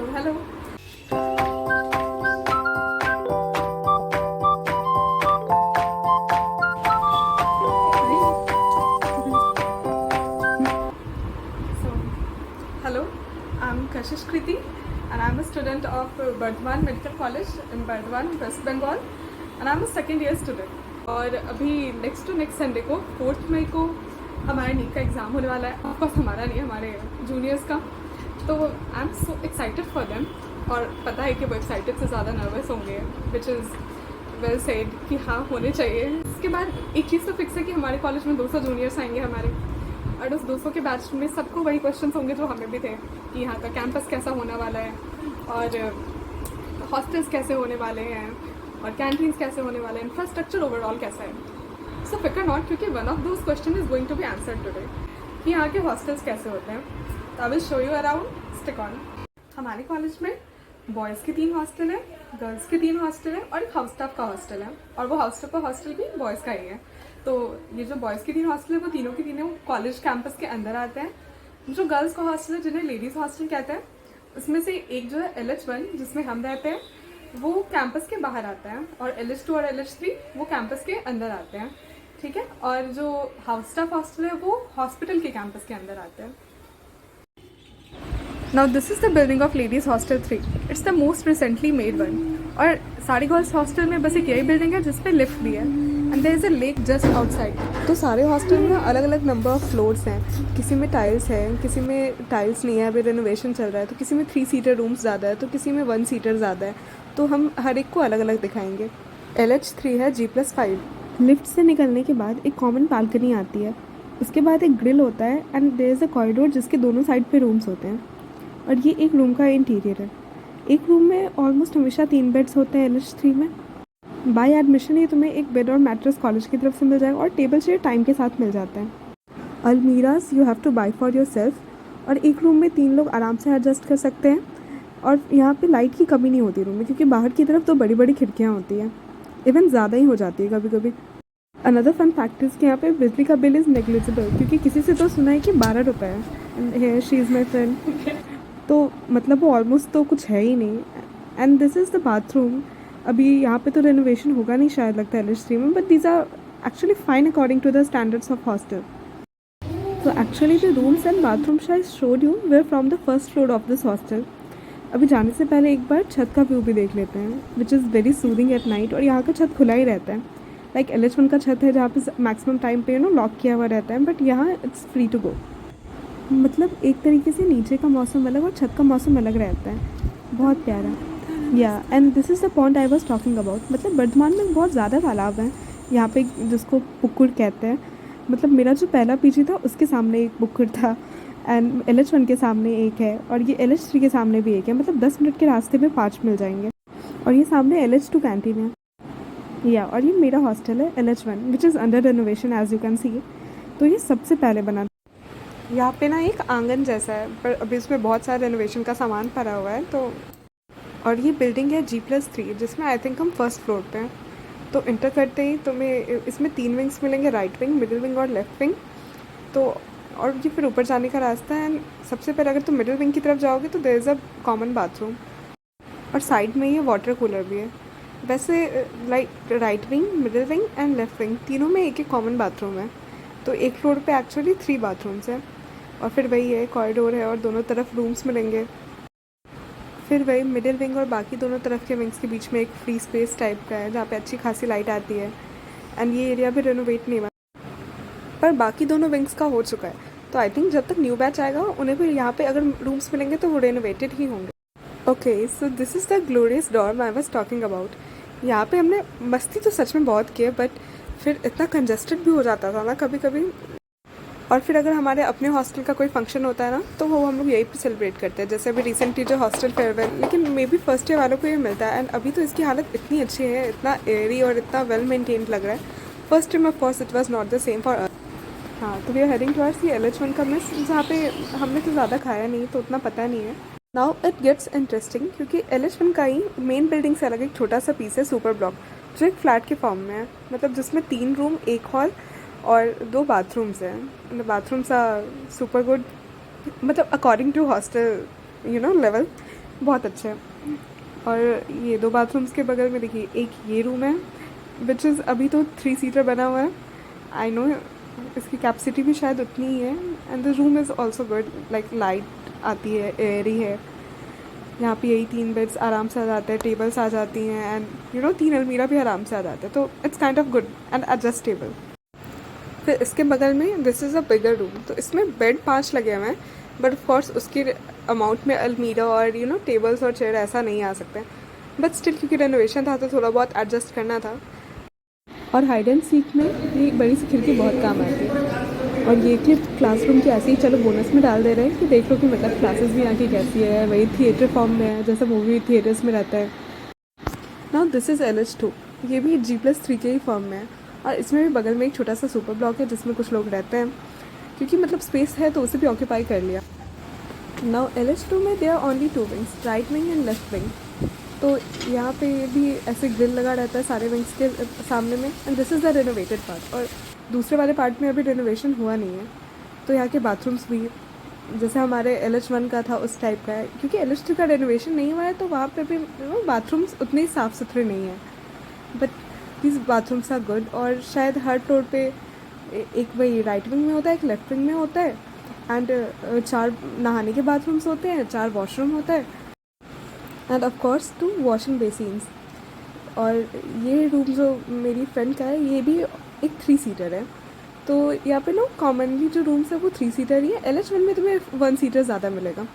So hello. So hello, I'm Kashish Kriti and I'm a student of Bardhaman Medical College in Bardhaman, West Bengal, and I'm a second year student. और अभी next to next Sunday को 4 मई को हमारे NEET का exam होने वाला है. Of course हमारा नहीं, हमारे जूनियर्स का. तो I am so excited for them. और पता है कि वो एक्साइटेड से ज़्यादा नर्वस होंगे, विच इज़ वेल सेड कि हाँ होने चाहिए. इसके बाद एक चीज़ तो फिक्स है कि हमारे कॉलेज में 200 जूनियर्स आएंगे हमारे, और उस 200 के बैच में सबको वही क्वेश्चंस होंगे जो हमें भी थे कि यहाँ का कैंपस कैसा होने वाला है, और हॉस्टल्स कैसे होने वाले हैं, और कैंटीन्स कैसे होने वाले हैं, इंफ्रास्ट्रक्चर ओवरऑल कैसा है. सो फिकर नॉट, क्योंकि one of those question is going to be answered today कि यहाँ के हॉस्टल्स कैसे होते हैं. तो I will show you around. Stick on. हमारे कॉलेज में बॉयज़ के 3 हॉस्टल है, गर्ल्स के 3 हॉस्टल है, और एक हाउस स्टाफ का हॉस्टल है, और वो हाउस स्टाफ का हॉस्टल भी बॉयज़ का ही है. तो ये जो बॉयज़ के 3 हॉस्टल है वो तीनों के तीनों कॉलेज कैंपस के अंदर आते हैं. जो गर्ल्स का हॉस्टल है, जिन्हें लेडीज़ हॉस्टल कहते हैं, उसमें से एक जो है LH1 जिसमें हम रहते हैं, वो कैंपस के बाहर आता है, और LH2 और LH3 वो कैंपस के अंदर आते हैं. ठीक है. और जो हाउस स्टाफ हॉस्टल है वो हॉस्पिटल के कैंपस के अंदर आते हैं. Now this is the building of Ladies Hostel 3. It's the most recently made one. और सारी गर्ल्स हॉस्टल में बस एक यही बिल्डिंग है जिसपे लिफ्ट भी है, and there is a lake just outside. तो सारे हॉस्टल में अलग अलग नंबर ऑफ फ्लोर्स हैं. किसी में टाइल्स है, किसी में टाइल्स नहीं है, अभी रेनोवेशन चल रहा है. तो किसी में 3 सीटर रूम्स ज़्यादा है, तो किसी में 1 सीटर ज़्यादा है. तो हम हर एक को अलग अलग दिखाएंगे. LH3 है G+5. लिफ्ट से निकलने के बाद एक कॉमन बालकनी आती है. उसके बाद एक ग्रिल होता है, and there is a corridor जिसके दोनों साइड पे रूम्स होते हैं. और ये एक रूम का इंटीरियर है. एक रूम में ऑलमोस्ट हमेशा 3 बेड्स होते हैं LH3 में. बाय एडमिशन ही तुम्हें एक बेड और मैट्रेस कॉलेज की तरफ से मिल जाएगा, और टेबल चेयर टाइम के साथ मिल जाता है. Almirahs you have to buy for yourself. और एक रूम में 3 लोग आराम से एडजस्ट कर सकते हैं. और यहाँ पे लाइट की कमी नहीं होती रूम में, क्योंकि बाहर की तरफ तो बड़ी बड़ी खिड़कियाँ होती हैं. इवन ज़्यादा ही हो जाती है कभी कभी. अनदर फन फैक्ट इज़ कि यहाँ पे बिजली का बिल इज़ नेग्लिजिबल, क्योंकि किसी से तो सुना है कि 12 रुपये है. She is my friend. तो मतलब वो ऑलमोस्ट तो कुछ है ही नहीं. And this is the bathroom. अभी यहाँ पे तो रेनोवेशन होगा नहीं शायद, लगता है LH3 में, but these are actually fine according to the standards of hostel. So actually the rooms and bathrooms I showed you were from the first floor of this hostel. अभी जाने से पहले एक बार छत का व्यू भी देख लेते हैं, which is very soothing at night. और यहाँ का छत खुला ही रहता है. लाइक LH1 का छत है जहाँ पे मैक्सिमम टाइम पे लॉक किया हुआ रहता है, बट यहाँ इट्स फ्री टू गो. मतलब एक तरीके से नीचे का मौसम अलग और छत का मौसम अलग रहता है. बहुत प्यारा. या and this is the point I was talking about. मतलब बर्धमान में बहुत ज़्यादा तालाब हैं यहाँ पे, जिसको पुकुर कहते हैं. मतलब मेरा जो पहला PG था उसके सामने एक पुकुर था, एंड LH1 के सामने एक है, और ये LH3 के सामने भी एक है. मतलब 10 मिनट के रास्ते में 5 मिल जाएंगे. और ये सामने LH2 कैंटीन है. या और ये मेरा हॉस्टल है LH1, which is under renovation as you can see. तो ये सबसे पहले बना. यहाँ पे ना एक आंगन जैसा है, पर अभी इसमें बहुत सारा रेनोवेशन का सामान पड़ा हुआ है. तो और ये बिल्डिंग है G+3, जिसमें आई थिंक हम फर्स्ट फ्लोर पे हैं. तो इंटर करते ही तुम्हें इसमें 3 विंग्स मिलेंगे, राइट विंग, मिडिल विंग और लेफ्ट विंग. तो और ये फिर ऊपर जाने का रास्ता है. सबसे पहले अगर तुम मिडिल विंग की तरफ जाओगे तो there is a common bathroom, और साइड में ये वाटर कूलर भी है. वैसे like right wing, middle wing and left wing तीनों में एक एक कॉमन बाथरूम है. तो एक फ्लोर पे एक्चुअली 3 बाथरूम्स हैं. और फिर वही है, कॉरिडोर है और दोनों तरफ रूम्स मिलेंगे. फिर वही मिडिल विंग और बाकी दोनों तरफ के विंग्स के बीच में एक फ्री स्पेस टाइप का है जहाँ पे अच्छी खासी लाइट आती है. एंड ये एरिया भी रेनोवेट नहीं हुआ, पर बाकी दोनों विंग्स का हो चुका है. तो आई थिंक जब तक न्यू बैच आएगा उन्हें भी यहाँ पे अगर रूम्स मिलेंगे तो वो रेनोवेटेड ही होंगे. Okay, so this is the glorious dorm I was talking about. यहाँ पे हमने मस्ती तो सच में बहुत की है, बट फिर इतना कंजस्टेड भी हो जाता था ना कभी कभी. और फिर अगर हमारे अपने हॉस्टल का कोई फंक्शन होता है ना, तो वो हम लोग यहीं पे सेलिब्रेट करते हैं. जैसे अभी रिसेंटली जो हॉस्टल फेयरवेल, लेकिन मे बी फर्स्ट ईयर वालों को ये मिलता है. एंड अभी तो इसकी हालत इतनी अच्छी है, इतना एयरी और इतना वेल मेंटेन्ड लग रहा है. First time of course it was not the same for us. हाँ, तो वी आर हेडिंग टुवर्ड्स ये LH1 का मेस, जहाँ पे हमने तो ज़्यादा खाया नहीं, तो उतना पता नहीं है. नाउ इट गेट्स इंटरेस्टिंग, क्योंकि LH1 का ही मेन बिल्डिंग से अलग एक छोटा सा पीस है, सुपर ब्लॉक, जो एक फ्लैट के फॉर्म में है. मतलब जिसमें 3 रूम, 1 हॉल और 2 बाथरूम्स हैं. The bathrooms are super good, मतलब अकॉर्डिंग टू हॉस्टल लेवल. बहुत अच्छा है। और ये 2 बाथरूम्स के बगल में देखिए एक ये रूम है विच इज़ अभी तो 3 सीटर बना हुआ है। आई नो इसकी कैपेसिटी भी शायद उतनी ही है। And the room is also good, like light आती है, एयरी है। यहाँ पे यही 3 बेड्स आराम से आ जाते हैं, टेबल्स आ जाती हैं एंड 3 अलमीरा भी आराम से आ जाते हैं, तो it's kind of good and adjustable. फिर इसके बगल में this is a bigger room, तो इसमें बेड 5 लगे हुए हैं, बट ऑफ कोर्स उसकी अमाउंट में अलमीरा और टेबल्स और चेयर ऐसा नहीं आ सकते, बट स्टिल क्योंकि रेनोवेशन था तो थोड़ा बहुत एडजस्ट करना था। और हाइड एंड सीक में ये एक बड़ी सी खिड़की बहुत काम आती है। और ये क्लिप क्लासरूम की ऐसे ही चलो बोनस में डाल दे रहे हैं कि देख लो कि मतलब क्लासेस भी यहाँ की कैसी है, वही थिएटर फॉर्म में है जैसा मूवी थिएटर्स में रहता है। नाउ दिस इज़ LH2, ये भी G+3 के ही फॉर्म में है। और इसमें भी बगल में एक छोटा सा सुपर ब्लॉक है जिसमें कुछ लोग रहते हैं, क्योंकि मतलब स्पेस है तो उसे भी ऑक्यूपाई कर लिया। नाउ LH2 में there are only 2 wings, right wing and left wing. तो यहाँ पे भी ऐसे ग्रिल लगा रहता है सारे विंग्स के सामने में, and this is the renovated part. और दूसरे वाले पार्ट में अभी रेनोवेशन हुआ नहीं है, तो यहाँ के बाथरूम्स भी जैसे हमारे LH1 का था उस टाइप का है, क्योंकि LH2 का रेनोवेशन नहीं हुआ है तो वहाँ पे भी बाथरूम्स उतने ही साफ़ सुथरे नहीं हैं, but these bathrooms are good. और शायद हर फ्लोर पे एक वही राइट विंग में होता है, एक लेफ्ट विंग में होता है, एंड 4 नहाने के बाथरूम्स होते हैं, 4 वॉशरूम होता है, end of course 2 washing basins. और ये रूम जो मेरी फ्रेंड का है ये भी एक 3 सीटर है, तो यहाँ पे कॉमनली जो रूम्स है वो 3 सीटर ही है। LH1 में तुम्हें 1 सीटर ज़्यादा मिलेगा,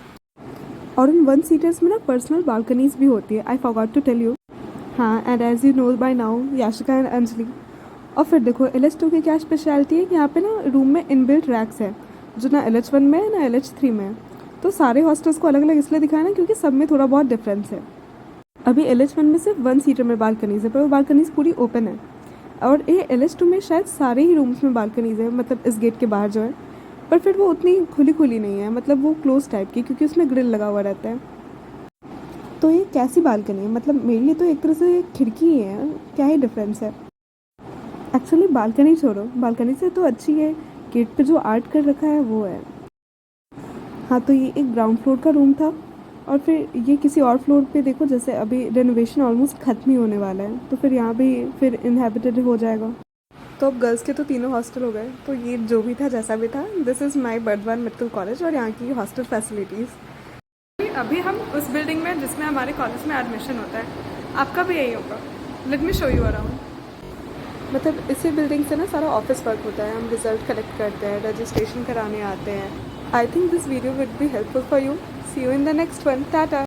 और उन 1 सीटर्स में पर्सनल बालकनीज भी होती है। I forgot to tell you. हाँ, and as you know by now Yashika and Anjali. और फिर देखो LH2 की क्या स्पेशलिटी है कि यहाँ पे रूम में इनबिल्ट रैक्स है, जो ना LH1 में है ना LH3 में है। तो सारे हॉस्टल्स को अलग अलग इसलिए दिखाया ना क्योंकि सब में थोड़ा बहुत डिफरेंस है। अभी LH1 में सिर्फ 1 सीटर में बालकनीज है, पर वो बालकनीज पूरी ओपन है। और ये LH2 में शायद सारे ही रूम्स में बालकनीज है, मतलब इस गेट के बाहर जो है, पर फिर वो उतनी खुली खुली नहीं है, मतलब वो क्लोज टाइप की, क्योंकि उसमें ग्रिल लगा हुआ रहता है। तो ये कैसी बालकनी है, मतलब मेरे लिए तो एक तरह से खिड़की ही है, क्या ही डिफरेंस है। एक्चुअली बालकनी छोड़ो, बालकनी से तो अच्छी है, गेट पे जो आर्ट कर रखा है वो है। हाँ, तो ये एक ग्राउंड फ्लोर का रूम था, और फिर ये किसी और फ्लोर पे देखो, जैसे अभी रेनोवेशन ऑलमोस्ट ख़त्म ही होने वाला है, तो फिर यहाँ भी फिर इनहेबिटेड हो जाएगा। तो अब गर्ल्स के तो तीनों हॉस्टल हो गए, तो ये जो भी था जैसा भी था, this is my Burdwan medical college और यहाँ की हॉस्टल फैसिलिटीज़। अभी हम उस बिल्डिंग में जिसमें हमारे कॉलेज में एडमिशन होता है, आपका भी यही होगा। Let me show you around. मतलब इसी बिल्डिंग से ना सारा ऑफिस वर्क होता है, हम रिजल्ट कलेक्ट करते हैं, रजिस्ट्रेशन कराने आते हैं। I think this video would be helpful for you. See you in the next one. Tata.